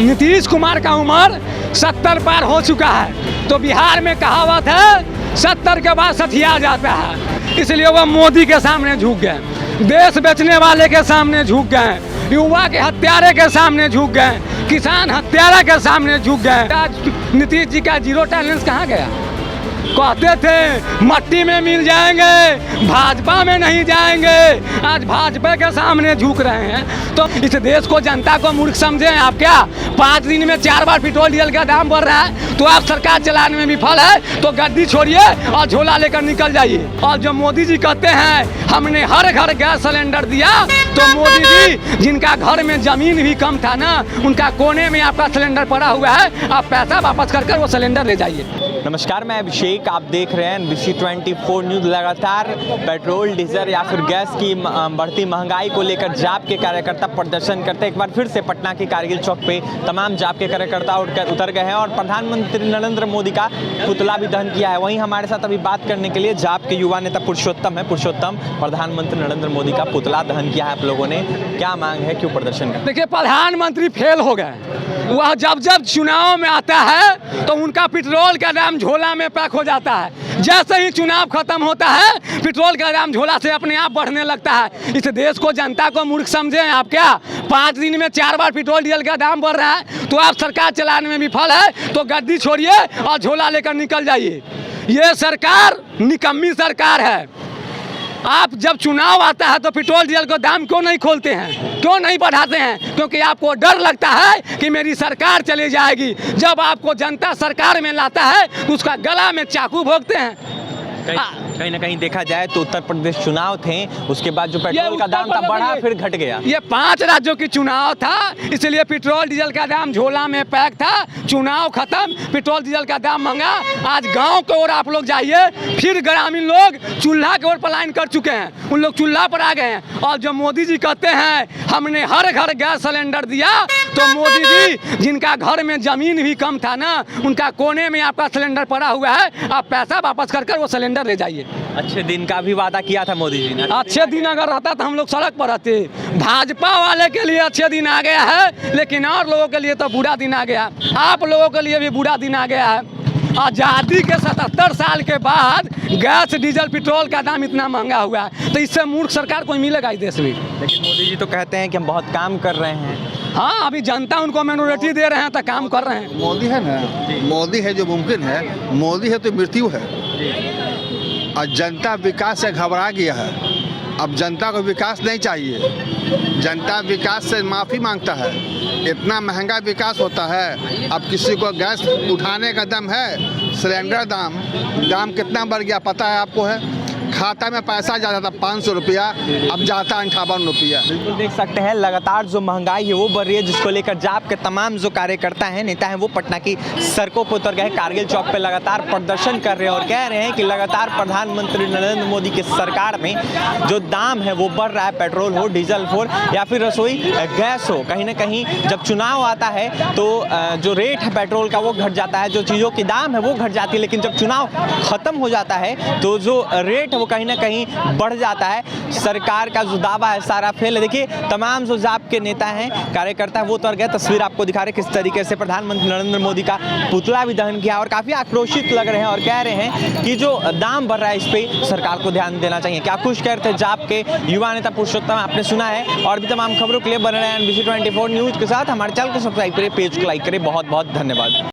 नीतीश कुमार का उम्र 70 पार हो चुका है, तो बिहार में कहावत है 70 के बाद सठिया जाता है, इसलिए वह मोदी के सामने झुक गए, देश बेचने वाले के सामने झुक गए, युवा के हत्यारे के सामने झुक गए, किसान हत्यारा के सामने झुक गए। आज नीतीश जी का जीरो टॉलरेंस कहाँ गया? कहते थे मट्टी में मिल जाएंगे, भाजपा में नहीं जाएंगे, आज भाजपा के सामने झुक रहे हैं। तो इस देश को, जनता को मूर्ख समझे हैं आप क्या? 5 दिन में 4 बार पेट्रोल डीजल का दाम बढ़ रहा है, तो आप सरकार चलाने में विफल है, तो गद्दी छोड़िए और झोला लेकर निकल जाइए। और जो मोदी जी कहते हैं हमने हर घर गैस सिलेंडर दिया, तो मोदी जी जिनका घर में जमीन भी कम था ना, उनका कोने में आपका सिलेंडर पड़ा हुआ है, आप पैसा वापस कर वो सिलेंडर ले जाइए। नमस्कार, मैं अभिषेक, आप देख रहे हैं NBC 24 न्यूज़। लगातार पेट्रोल, डीजल या फिर गैस की बढ़ती महंगाई को लेकर जाप के कार्यकर्ता प्रदर्शन करते एक बार फिर से पटना के कारगिल चौक पे तमाम जाप के कार्यकर्ता उतर गए हैं और प्रधानमंत्री नरेंद्र मोदी का पुतला भी दहन किया है। वहीं हमारे साथ अभी बात करने के लिए जाप के युवा नेता पुरुषोत्तम है। पुरुषोत्तम, प्रधानमंत्री नरेंद्र मोदी का पुतला दहन किया है आप लोगों ने, क्या मांग है, क्यों प्रदर्शन कर? देखिए, प्रधानमंत्री फेल हो गए। वह जब जब चुनाव में आता है तो उनका पेट्रोल का दाम झोला में पैक हो जाता है, जैसे ही चुनाव खत्म होता है पेट्रोल का दाम झोला से अपने आप बढ़ने लगता है। इस देश को, जनता को मूर्ख समझे हैं आप क्या? 5 दिन में 4 बार पेट्रोल डीजल का दाम बढ़ रहा है, तो आप सरकार चलाने में विफल है, तो गद्दी छोड़िए और झोला लेकर निकल जाइए। ये सरकार निकम्मी सरकार है। आप जब चुनाव आता है तो पेट्रोल डीजल का दाम क्यों नहीं खोलते हैं, क्यों नहीं बढ़ाते हैं? क्योंकि आपको डर लगता है कि मेरी सरकार चली जाएगी। जब आपको जनता सरकार में लाता है तो उसका गला में चाकू भोंकते हैं। कहीं ना कहीं देखा जाए तो उत्तर प्रदेश चुनाव थे, उसके बाद जो पेट्रोल का दाम था बढ़ा फिर घट गया। ये 5 राज्यों की चुनाव था, इसलिए पेट्रोल डीजल का दाम झोला में पैक था। चुनाव खत्म, पेट्रोल डीजल का दाम महंगा। आज गांव की ओर आप लोग जाइए, फिर ग्रामीण लोग चूल्हा की ओर पलायन कर चुके हैं, उन लोग चूल्हा पर आ गए हैं। और जो मोदी जी कहते हैं हमने हर घर गैस सिलेंडर दिया, तो मोदी जी जिनका घर में जमीन भी कम था ना, उनका कोने में आपका सिलेंडर पड़ा हुआ है, आप पैसा वापस कर वो सिलेंडर ले जाइए। अच्छे दिन का भी वादा किया था मोदी जी ने। अच्छे दिन अगर रहता तो हम लोग सड़क पर रहते। भाजपा वाले के लिए अच्छे दिन आ गया है, लेकिन और लोगों के लिए तो बुरा दिन आ गया। आप लोगों के लिए भी बुरा दिन आ गया है। आज़ादी के 77 साल के बाद गैस, डीजल, पेट्रोल का दाम इतना महंगा हुआ है, तो इससे मूर्ख सरकार कोई मिलेगा इस देश में? लेकिन मोदी जी तो कहते हैं कि हम बहुत काम कर रहे हैं। हाँ, अभी जनता उनको माइनॉरिटी दे रहे हैं तो काम कर रहे हैं। मोदी है ना, मोदी है जो मुमकिन है, मोदी है तो मृत्यु है। और जनता विकास से घबरा गया है। अब जनता को विकास नहीं चाहिए, जनता विकास से माफ़ी मांगता है। इतना महंगा विकास होता है, अब किसी को गैस उठाने का दम है, सिलेंडर दाम कितना बढ़ गया पता है आपको? है खाता में पैसा जाता था 500 रुपया, अब जाता 58 रुपया। बिल्कुल देख सकते हैं लगातार जो महंगाई है वो बढ़ रही है, जिसको लेकर जाप के तमाम जो कार्यकर्ता हैं, नेता हैं, वो पटना की सड़कों पर उतर गए। कारगिल चौक पे लगातार प्रदर्शन कर रहे हैं और कह रहे हैं कि लगातार प्रधानमंत्री नरेंद्र मोदी की सरकार में जो दाम है वो बढ़ रहा है, पेट्रोल हो, डीजल हो या फिर रसोई गैस हो। कहीं ना कहीं जब चुनाव आता है तो जो रेट है पेट्रोल का वो घट जाता है, जो चीज़ों की दाम है वो घट जाती है, लेकिन जब चुनाव खत्म हो जाता है तो जो रेट है वो कहीं ना कहीं बढ़ जाता है। सरकार का जो दावा है सारा फेल है। देखिए, तमाम जो जाप के नेता हैं, कार्यकर्ता हैं, वो उतर गए। तस्वीर आपको दिखा रहे किस तरीके से प्रधानमंत्री नरेंद्र मोदी का पुतला भी दहन किया और काफ़ी आक्रोशित लग रहे हैं और कह रहे हैं कि जो दाम बढ़ रहा है इस पर सरकार को ध्यान देना चाहिए। क्या कुछ कह रहे थे जाप के युवा नेता पुरुषोत्तम, आपने सुना है। और भी तमाम खबरों के लिए बने रहे NBC 24 न्यूज़ के साथ। हमारे चैनल को सब्सक्राइब करें, पेज को लाइक करें। बहुत बहुत धन्यवाद।